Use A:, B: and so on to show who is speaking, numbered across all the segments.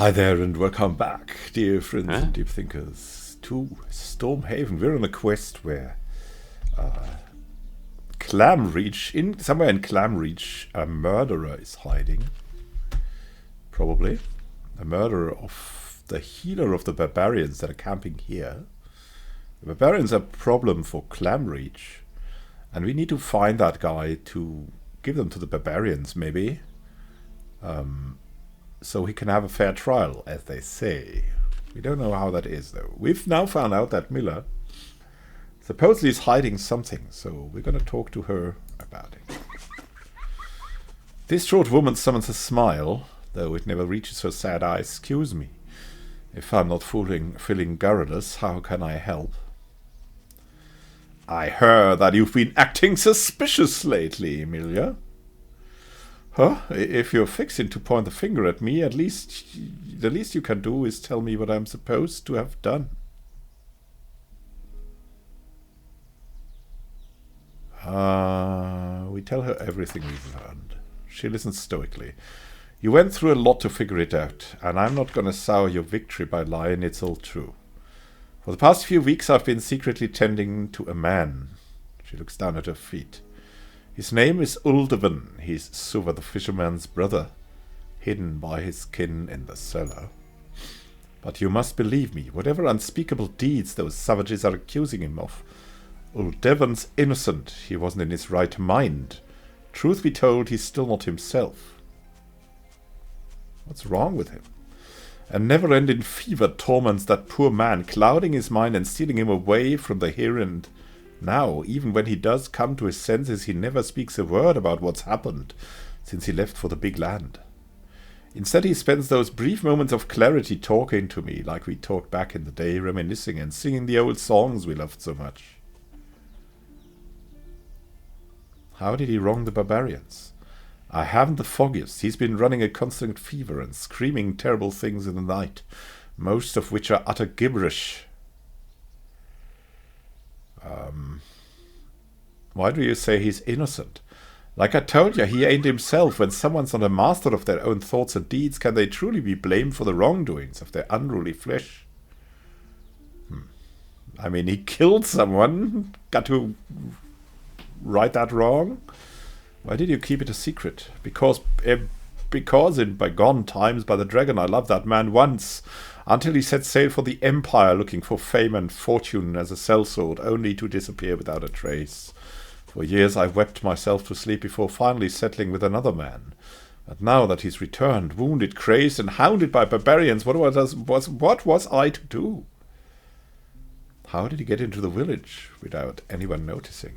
A: Hi there and welcome back, dear friends and deep thinkers, to Stormhaven. We're on a quest where somewhere in Clamreach, a murderer is hiding. Probably. A murderer of the healer of the barbarians that are camping here. The barbarians are a problem for Clamreach, and we need to find that guy to give them to the barbarians, maybe. So he can have a fair trial, as they say. We don't know how that is, though. We've now found out that Miller supposedly is hiding something, so we're going to talk to her about it. This short woman summons a smile, though it never reaches her sad eyes. Excuse me. If I'm not feeling garrulous, how can I help? I heard that you've been acting suspicious lately, Emilia. Huh? If you're fixing to point the finger at me, the least you can do is tell me what I'm supposed to have done. We tell her everything we've learned. She listens stoically. You went through a lot to figure it out, and I'm not going to sour your victory by lying it's all true. For the past few weeks I've been secretly tending to a man. She looks down at her feet. His name is Uldevan. He's Suva the fisherman's brother, hidden by his kin in the cellar. But you must believe me, whatever unspeakable deeds those savages are accusing him of, Uldevan's innocent. He wasn't in his right mind. Truth be told, he's still not himself. What's wrong with him? A never-ending fever torments that poor man, clouding his mind and stealing him away from the here and now. Even when he does come to his senses, he never speaks a word about what's happened since he left for the big land. Instead, he spends those brief moments of clarity talking to me like we talked back in the day, reminiscing and singing the old songs we loved so much. How did he wrong the barbarians? I haven't the foggiest. He's been running a constant fever and screaming terrible things in the night, most of which are utter gibberish. Why do you say he's innocent? Like I told you, he ain't himself. When someone's not a master of their own thoughts and deeds, can they truly be blamed for the wrongdoings of their unruly flesh? I mean, he killed someone. Got to right that wrong? Why did you keep it a secret? Because in bygone times by the dragon, I loved that man once, until he set sail for the Empire looking for fame and fortune as a sellsword, only to disappear without a trace. For years I wept myself to sleep before finally settling with another man. But now that he's returned, wounded, crazed, and hounded by barbarians, what was I to do? How did he get into the village without anyone noticing?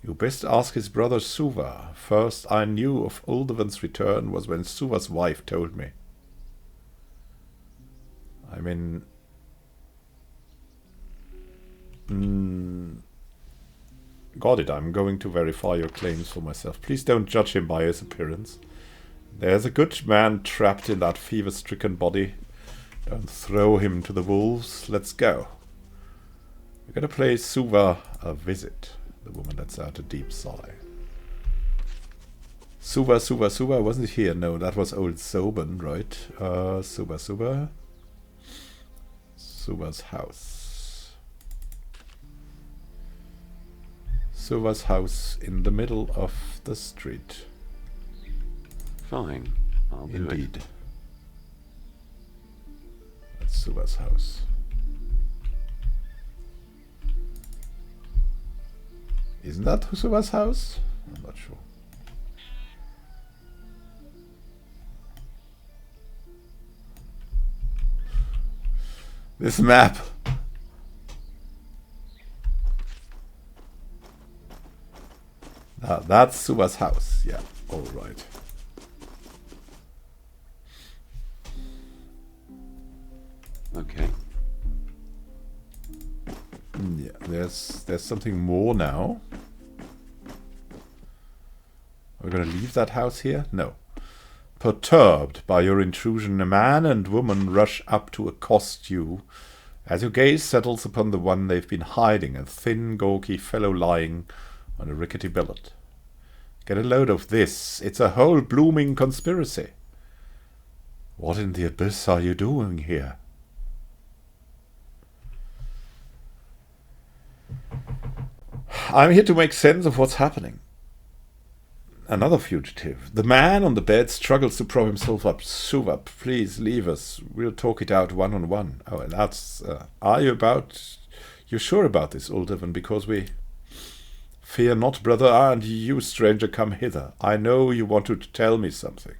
A: You best ask his brother Suva. First I knew of Uldevan's return was when Suva's wife told me. I mean... Got it, I'm going to verify your claims for myself. Please don't judge him by his appearance. There's a good man trapped in that fever-stricken body. Don't throw him to the wolves. Let's go. We're going to play Suva a visit. The woman lets out a deep sigh. Suva, wasn't it here? No, that was old Soben, right? Suva. Suva's house. Suva's house in the middle of the street.
B: Fine, I'll do it.
A: Indeed. That's Suva's house. Isn't that Suva's house? I'm not sure. This map. That's Suva's house. Yeah, all right.
B: Okay.
A: Yeah, there's something more now. Are we going to leave that house here? No. Perturbed by your intrusion, a man and woman rush up to accost you. As your gaze settles upon the one they've been hiding, a thin, gawky fellow lying on a rickety billet. Get a load of this. It's a whole blooming conspiracy. What in the abyss are you doing here? I'm here to make sense of what's happening. Another fugitive. The man on the bed struggles to prop himself up. Suva, please leave us. We'll talk it out one-on-one. Oh, and that's... are you about... You're sure about this, Uldevan? Because we... Fear not, brother, and you, stranger, come hither. I know you want to tell me something.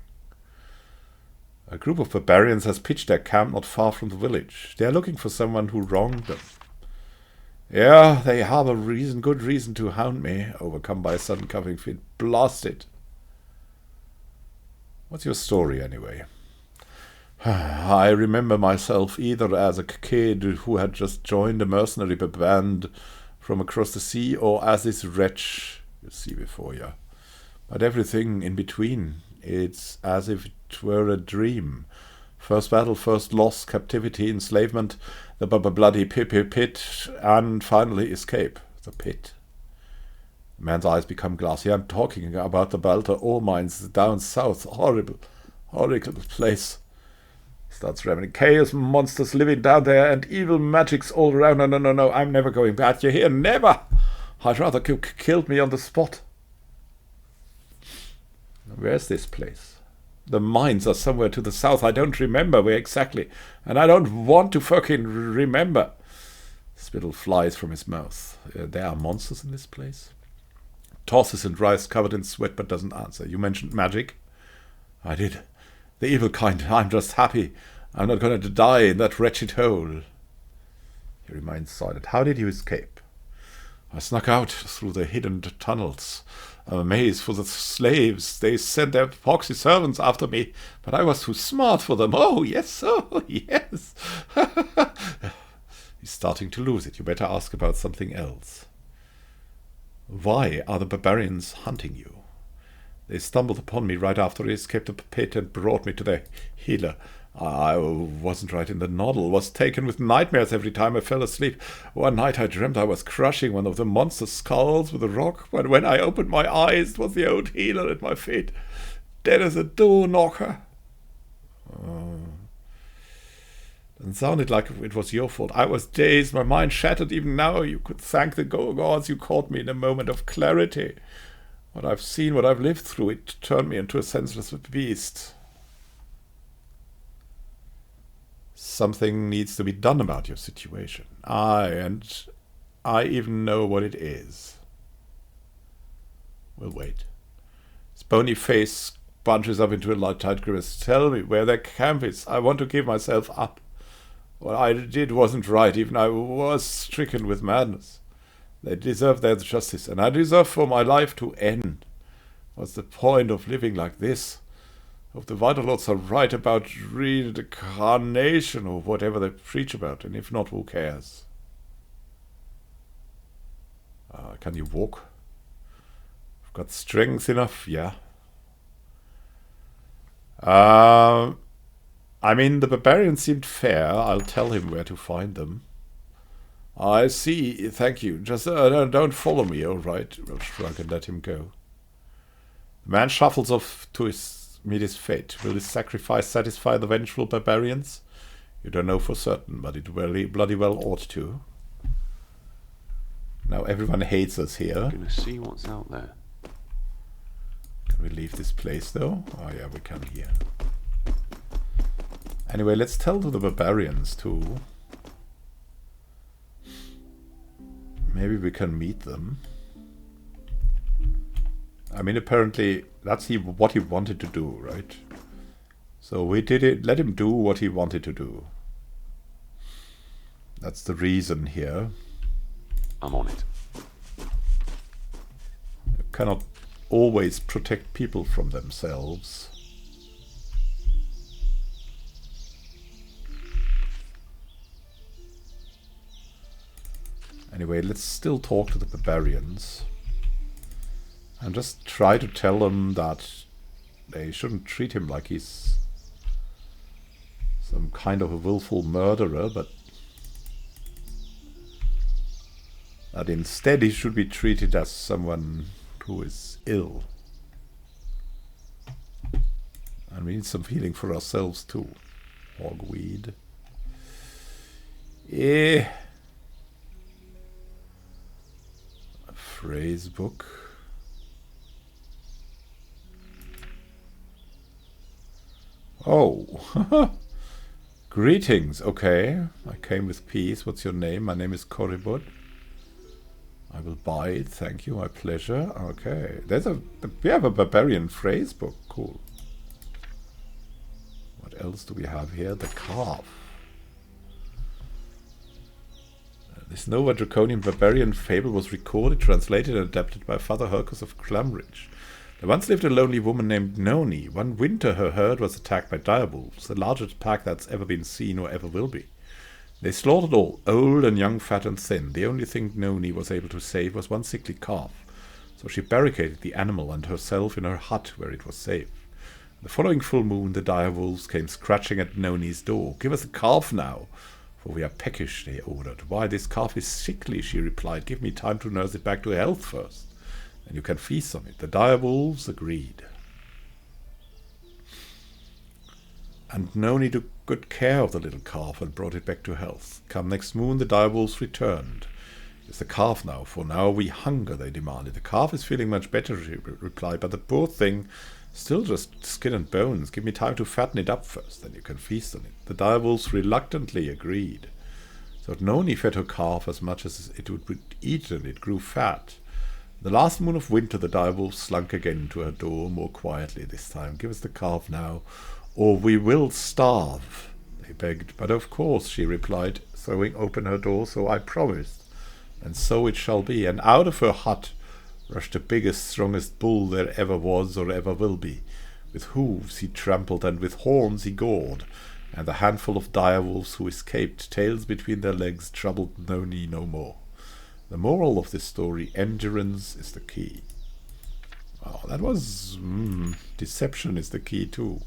A: A group of barbarians has pitched their camp not far from the village. They are looking for someone who wronged them. Yeah, they have a good reason to hound me, overcome by a sudden coughing fit. Blast it. What's your story, anyway? I remember myself either as a kid who had just joined a mercenary band from across the sea, or as this wretch you see before you. But everything in between, it's as if it were a dream. First battle, first loss, captivity, enslavement, the bloody pit, and finally escape. The pit. The man's eyes become glassy. I'm talking about the Balta ore mines down south. Horrible, horrible place. Starts rambling. Chaos monsters living down there and evil magics all around. No, I'm never going back. You hear? Never! I'd rather killed me on the spot. Where's this place? The mines are somewhere to the south. I don't remember where exactly. And I don't want to fucking remember. Spittle flies from his mouth. There are monsters in this place? Tosses and writhes covered in sweat but doesn't answer. You mentioned magic? I did. The evil kind. I'm just happy. I'm not going to die in that wretched hole. He remains silent. How did you escape? I snuck out through the hidden tunnels. A maze for the slaves. They sent their foxy servants after me, but I was too smart for them. Oh, yes, yes. He's starting to lose it. You better ask about something else. Why are the barbarians hunting you? They stumbled upon me right after I escaped the pit and brought me to their healer. I wasn't right in the noddle, was taken with nightmares every time I fell asleep. One night I dreamt I was crushing one of the monster's skulls with a rock, but when I opened my eyes, it was the old healer at my feet, dead as a door knocker. It sounded like it was your fault. I was dazed, my mind shattered. Even now you could thank the gods you caught me in a moment of clarity. What I've seen, what I've lived through, it turned me into a senseless beast. Something needs to be done about your situation. And I even know what it is. We'll wait. His bony face bunches up into a light, tight grimace. Tell me where their camp is. I want to give myself up. What I did wasn't right. Even I was stricken with madness. They deserve their justice, and I deserve for my life to end. What's the point of living like this? If the Vital Lords are right about reincarnation or whatever they preach about, and if not, who cares? Can you walk? I've got strength enough, yeah. I mean, the barbarians seemed fair. I'll tell him where to find them. I see, thank you. Just don't follow me, all right? We'll shrug and let him go. The man shuffles off to meet his fate. Will his sacrifice satisfy the vengeful barbarians? You don't know for certain, but it bloody well ought to. Now everyone hates us here.
B: Gonna see what's out there.
A: Can we leave this place, though? Oh, yeah, we can here. Anyway, let's tell to the barbarians, too. Maybe we can meet them. I mean, apparently, that's what he wanted to do, right? So we did it. Let him do what he wanted to do. That's the reason here.
B: I'm on it.
A: You cannot always protect people from themselves. Anyway, let's still talk to the barbarians. And just try to tell them that they shouldn't treat him like he's some kind of a willful murderer, but that instead he should be treated as someone who is ill. And we need some healing for ourselves too. Hogweed. A phrase book. Oh. Greetings. Okay. I came with peace. What's your name? My name is Koribud. I will buy it. Thank you. My pleasure. Okay. We have a barbarian phrase book. Cool. What else do we have here? The calf. This Nova Draconian barbarian fable was recorded, translated, and adapted by Father Hercus of Clamridge. There once lived a lonely woman named Noni. One winter her herd was attacked by direwolves, the largest pack that's ever been seen or ever will be. They slaughtered all, old and young, fat and thin. The only thing Noni was able to save was one sickly calf, so she barricaded the animal and herself in her hut where it was safe. The following full moon the direwolves came scratching at Noni's door. "Give us a calf now, for we are peckish," they ordered. "Why, this calf is sickly," she replied. "Give me time to nurse it back to health first, and you can feast on it." The direwolves agreed. And Noni took good care of the little calf and brought it back to health. Come next moon the direwolves returned. "It's the calf now, for now we hunger," they demanded. "The calf is feeling much better," she replied, "but the poor thing, still just skin and bones. Give me time to fatten it up first, then you can feast on it." The direwolves reluctantly agreed. So Noni fed her calf as much as it would eat, and it grew fat. The last moon of winter the direwolf slunk again to her door, more quietly this time. "Give us the calf now, or we will starve," they begged. "But of course," she replied, throwing open her door, "so I promised, and so it shall be." And out of her hut rushed the biggest, strongest bull there ever was or ever will be. With hooves he trampled, and with horns he gored, and the handful of direwolves who escaped, tails between their legs, troubled Noni no more. The moral of this story: endurance is the key. Oh, that was... deception is the key too.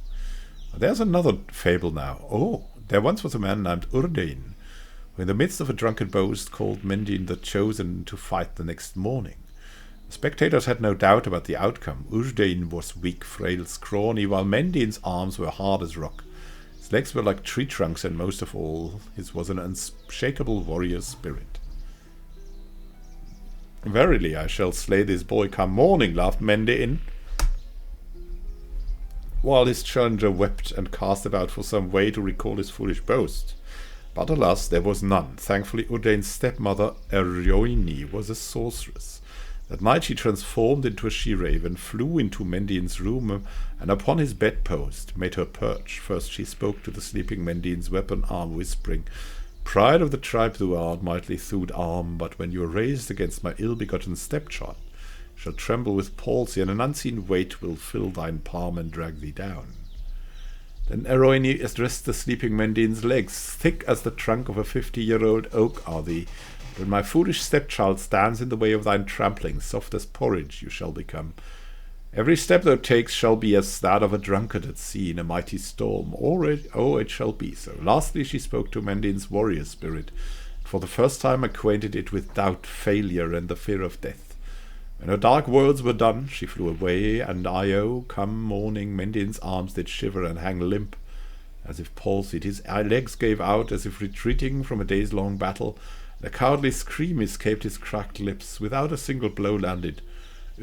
A: There's another fable now. Oh, there once was a man named Urdain, who in the midst of a drunken boast called Mendin the Chosen to fight the next morning. The spectators had no doubt about the outcome. Urdain was weak, frail, scrawny, while Mendin's arms were hard as rock. His legs were like tree trunks, and most of all, his was an unshakable warrior spirit. "Verily, I shall slay this boy come morning," laughed Mendin, while his challenger wept and cast about for some way to recall his foolish boast. But alas, there was none. Thankfully, Urdain's stepmother, Eroini, was a sorceress. That night she transformed into a she-raven, flew into Mendin's room, and upon his bedpost made her perch. First she spoke to the sleeping Mendin's weapon arm, whispering, "Pride of the tribe thou art, mightily thewed arm, but when you are raised against my ill-begotten stepchild, shall tremble with palsy, and an unseen weight will fill thine palm and drag thee down." Then Eroini addressed the sleeping Mendin's legs. "Thick as the trunk of a 50-year-old oak are thee. When my foolish stepchild stands in the way of thine trampling, soft as porridge you shall become. Every step thou takes shall be as that of a drunkard at sea in a mighty storm. It shall be so." Lastly she spoke to Mendin's warrior spirit, for the first time acquainted it with doubt, failure, and the fear of death. When her dark words were done, she flew away, and come morning, Mendin's arms did shiver and hang limp, as if palsied. His legs gave out, as if retreating from a days-long battle, and a cowardly scream escaped his cracked lips. Without a single blow landed,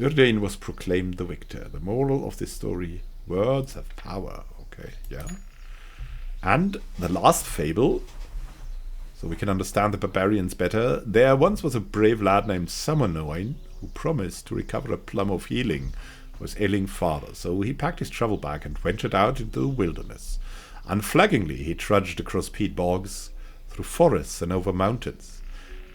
A: Urdain was proclaimed the victor. The moral of this story: words have power. Okay, yeah. And the last fable, so we can understand the barbarians better. There once was a brave lad named Summernoin, who promised to recover a plum of healing for his ailing father. So he packed his travel bag and ventured out into the wilderness. Unflaggingly he trudged across peat bogs, through forests and over mountains.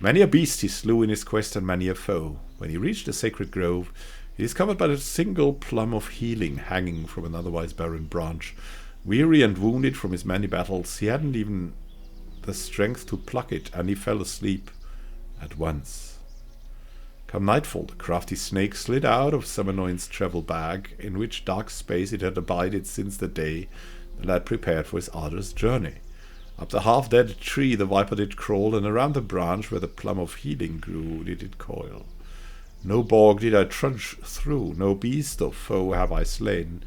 A: Many a beast he slew in his quest, and many a foe. When he reached a sacred grove, he discovered but a single plum of healing hanging from an otherwise barren branch. Weary and wounded from his many battles, he hadn't even the strength to pluck it, and he fell asleep at once. Come nightfall, the crafty snake slid out of Summernoin's travel bag, in which dark space it had abided since the day the lad prepared for his arduous journey. Up the half-dead tree the viper did crawl, and around the branch where the plum of healing grew did it coil. No bog did I trudge through, no beast or foe have I slain.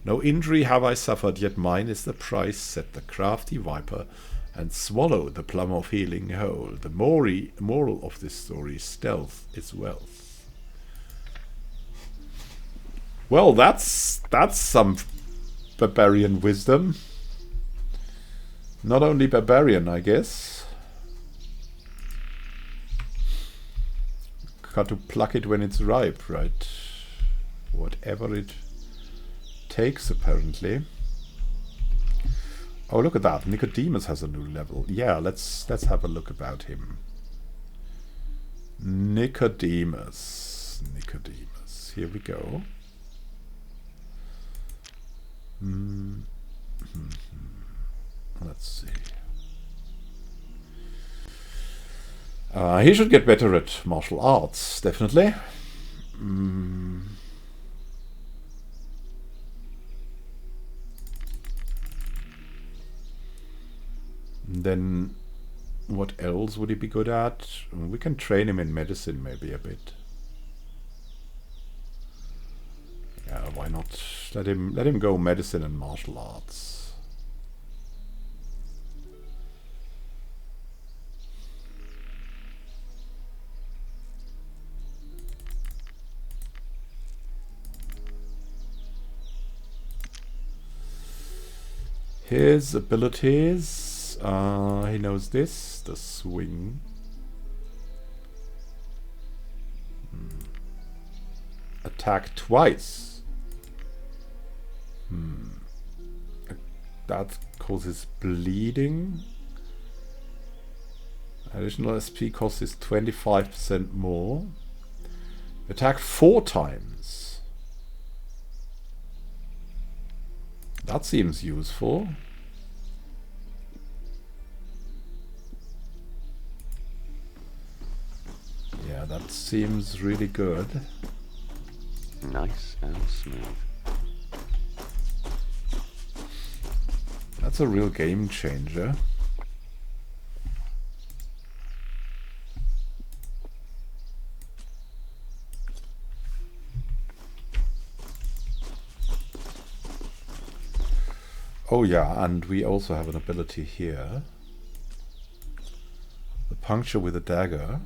A: No injury have I suffered, yet mine is the price, said the crafty viper, and swallowed the plum of healing whole. The moral of this story, stealth is wealth. Well, that's some barbarian wisdom. Not only barbarian, I guess. Got to pluck it when it's ripe, right? Whatever it takes, apparently. Oh, look at that. Nicodemus has a new level. Yeah, let's have a look about him. Nicodemus. Here we go. Let's see. He should get better at martial arts, definitely. Then what else would he be good at? We can train him in medicine maybe a bit. Yeah, why not? Let him go medicine and martial arts. His abilities, he knows this, the swing. Attack twice. That causes bleeding. Additional SP cost is 25% more. Attack 4 times. That seems useful. Yeah, that seems really good.
B: Nice and smooth.
A: That's a real game changer. Oh yeah, and we also have an ability here. The puncture with a dagger.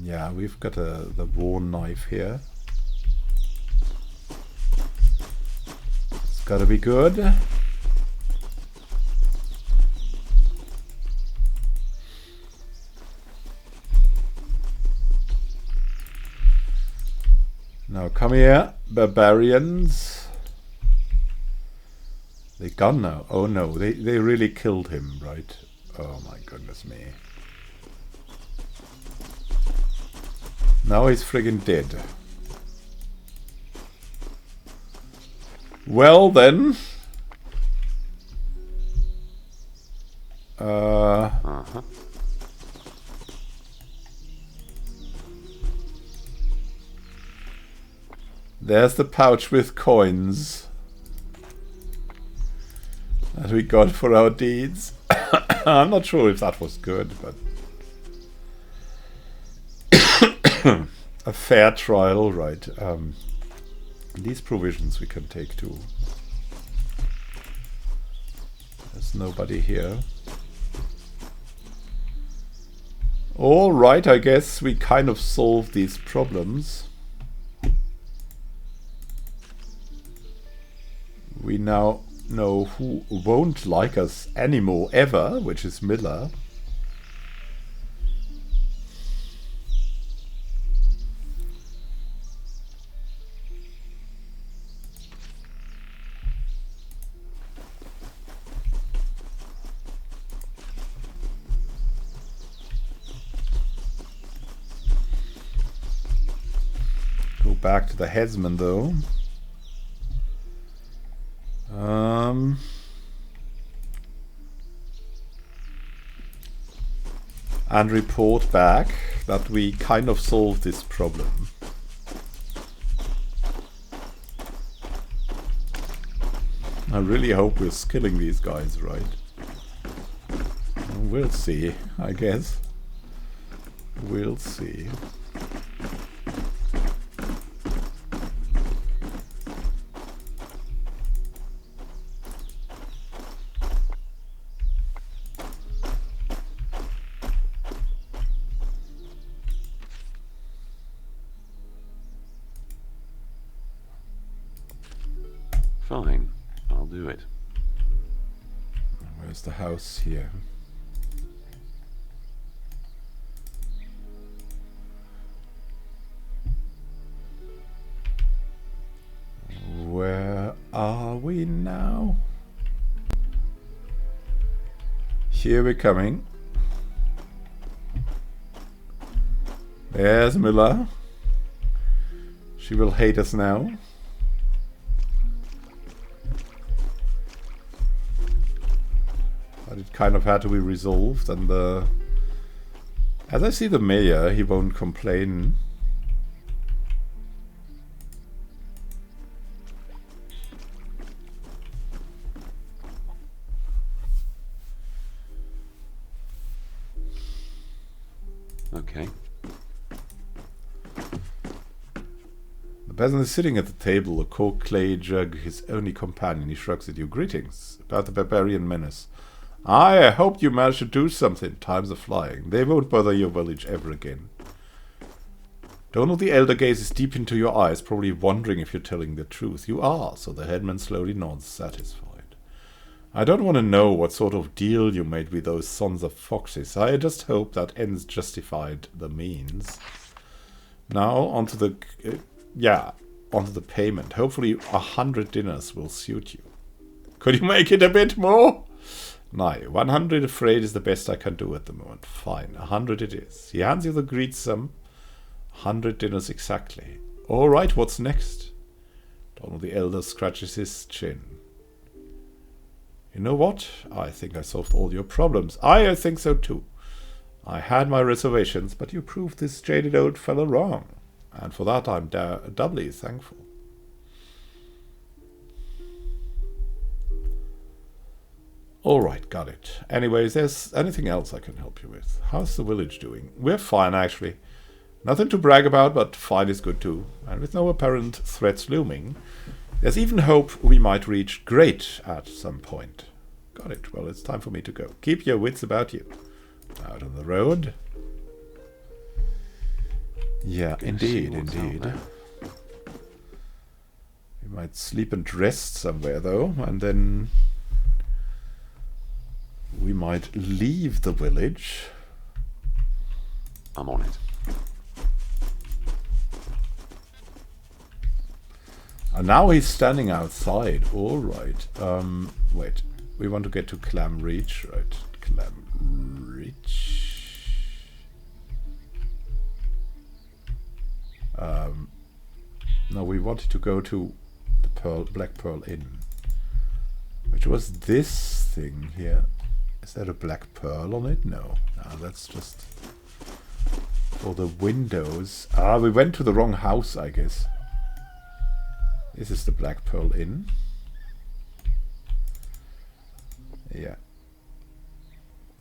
A: Yeah, we've got the worn knife here. It's gotta be good. Now come here, barbarians. They gone now. Oh no, they really killed him, right? Oh my goodness me. Now he's friggin' dead. Well then. There's the pouch with coins that we got for our deeds. I'm not sure if that was good, but a fair trial, right? These provisions we can take too. There's nobody here. All right, I guess we kind of solved these problems. We now know who won't like us anymore ever, which is Miller. Go back to the headsman though. And report back that we kind of solved this problem. I really hope we're skilling these guys right. We'll see, I guess. We'll see.
B: Fine, I'll do it.
A: Where's the house here? Where are we now? Here we're coming. There's Miller. She will hate us now. But it kind of had to be resolved, and as I see the mayor, he won't complain.
B: Okay.
A: The peasant is sitting at the table, a cork clay jug, his only companion. He shrugs at you. Greetings. About the barbarian menace. I hoped you managed to do something. Times are flying. They won't bother your village ever again. Donald the Elder gazes deep into your eyes, probably wondering if you're telling the truth. You are, so the headman slowly nods, satisfied. I don't want to know what sort of deal you made with those sons of foxes. I just hope that ends justified the means. Now, onto the payment. Hopefully 100 dinners will suit you. Could you make it a bit more? No, 100 afraid is the best I can do at the moment. Fine, 100 it is. He hands you the agreed sum. 100 dinners exactly. Alright, what's next? Donald the Elder scratches his chin. You know what? I think I solved all your problems. I think so too. I had my reservations, but you proved this jaded old fellow wrong. And for that I'm doubly thankful. Alright, got it. Anyways, there's anything else I can help you with? How's the village doing? We're fine, actually. Nothing to brag about, but fine is good too. And with no apparent threats looming, there's even hope we might reach great at some point. Got it. Well, it's time for me to go. Keep your wits about you. Out on the road. Yeah, indeed. We might sleep and rest somewhere, though, and then we might leave the village.
B: I'm on it.
A: And now he's standing outside. All right. Wait. We want to get to Clam Reach, right? Clam Reach. No, we wanted to go to the Black Pearl Inn, which was this thing here. Is that a black pearl on it? No. No, that's just for the windows. Ah, we went to the wrong house, I guess. This is the Black Pearl Inn. Yeah.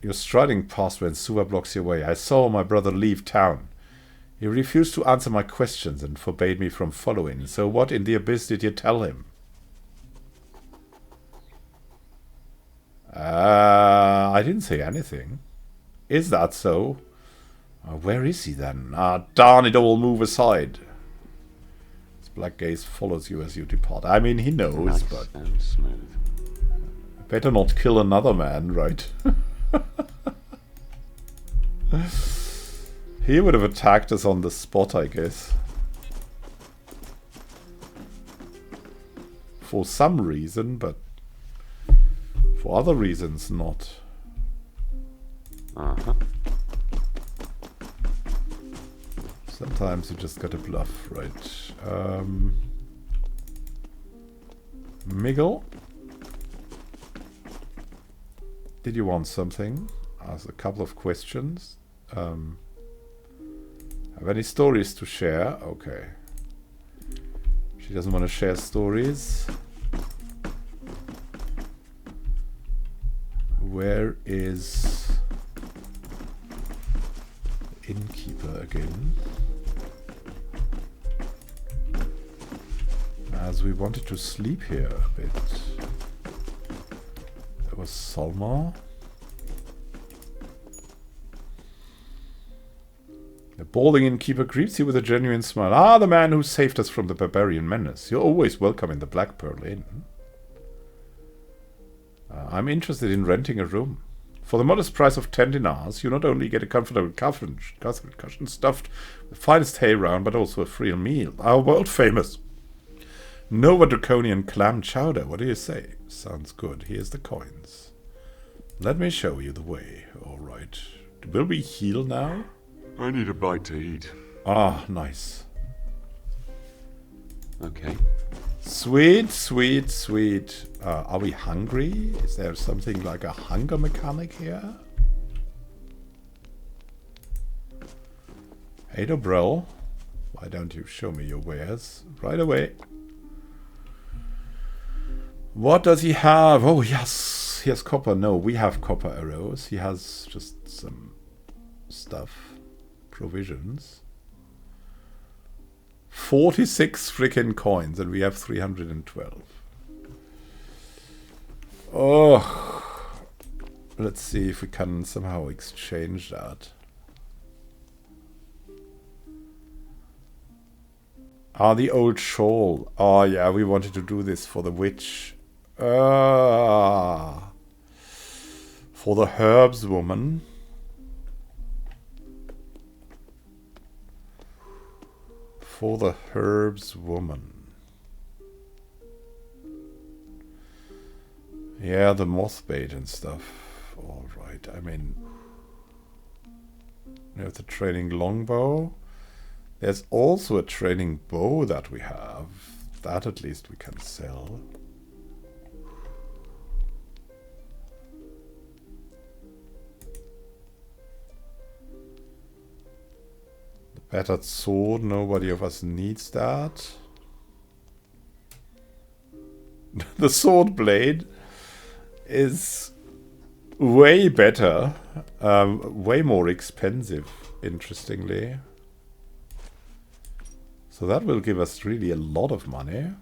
A: You're striding past when Suva blocks your way. I saw my brother leave town. He refused to answer my questions and forbade me from following. So what in the abyss did you tell him? I didn't say anything. Is that so? Where is he then? Darn it all, move aside. His black gaze follows you as you depart. I mean, he knows,
B: Nice
A: but
B: and smooth.
A: better not kill another man, right? He would have attacked us on the spot, I guess. For some reason, but for other reasons not.
B: Uh-huh.
A: Sometimes you just gotta bluff, right? Miggle? Did you want something? Ask a couple of questions. Have any stories to share? Okay. She doesn't want to share stories. Where is the innkeeper again. As we wanted to sleep here a bit. There was Solmar. The balding innkeeper greets you with a genuine smile. Ah, the man who saved us from the barbarian menace. You're always welcome in the Black Pearl Inn. I'm interested in renting a room. For the modest price of 10 dinars, you not only get a comfortable cushion stuffed with the finest hay round, but also a free meal. Our world-famous Nova Draconian clam chowder. What do you say? Sounds good. Here's the coins. Let me show you the way. All right. Will we heal now?
B: I need a bite to eat.
A: Ah, nice.
B: Okay.
A: Sweet, sweet, sweet. Are we hungry? Is there something like a hunger mechanic here? Hey, Dobrel. Why don't you show me your wares right away? What does he have? Oh, yes. He has copper. No, we have copper arrows. He has just some stuff. Provisions. 46 freaking coins, and we have 312. Oh. Let's see if we can somehow exchange that. Ah, the old shawl. Oh, yeah, we wanted to do this for the witch. For the herbs woman. For the herbs woman. Yeah, the moth bait and stuff. Alright, I mean... We have the training longbow. There's also a training bow that we have. That at least we can sell. The battered sword, nobody of us needs that. The sword blade is way better. Way more expensive, interestingly. So that will give us really a lot of money.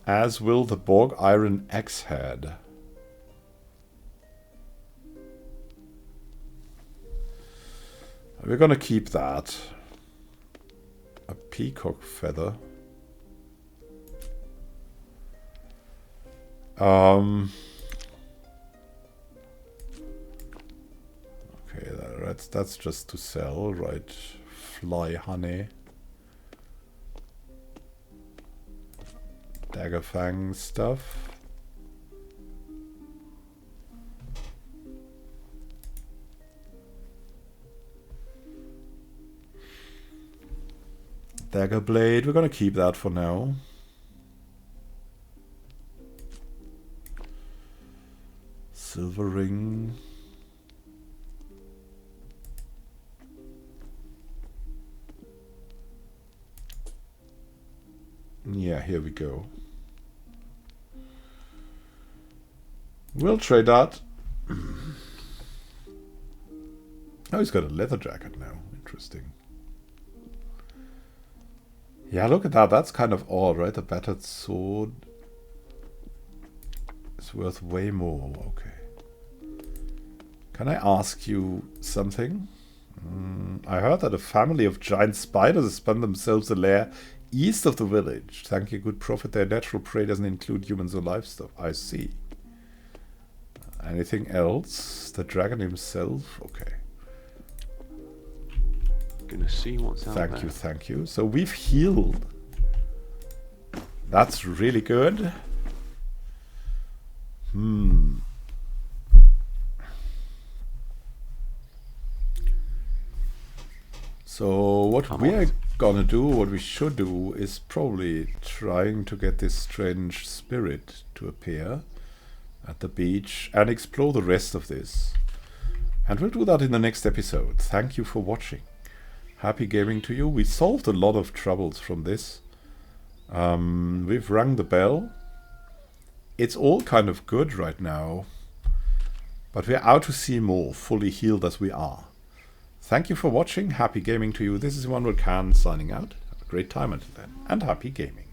A: As will the Borg Iron Axe Head. We're gonna keep that. A peacock feather. Okay, that's just to sell, right? Fly honey. Dagger fang stuff. Dagger blade, we're gonna keep that for now. Silver ring. Yeah, here we go. We'll trade that. Oh, he's got a leather jacket now. Interesting. Yeah, look at that. That's kind of odd, right? The battered sword is worth way more. Okay. Can I ask you something? I heard that a family of giant spiders spun themselves a lair east of the village. Thank you, good prophet. Their natural prey doesn't include humans or livestock. I see. Anything else? The dragon himself? Okay.
B: Gonna see what's out there.
A: Thank you, thank you. So we've healed. That's really good. So what we are gonna do, what we should do, is probably trying to get this strange spirit to appear at the beach and explore the rest of this. And we'll do that in the next episode. Thank you for watching. Happy gaming to you. We solved a lot of troubles from this. We've rung the bell. It's all kind of good right now. But we're out to see more, fully healed as we are. Thank you for watching. Happy gaming to you. This is One Vulcan signing out. Have a great time until then. And happy gaming.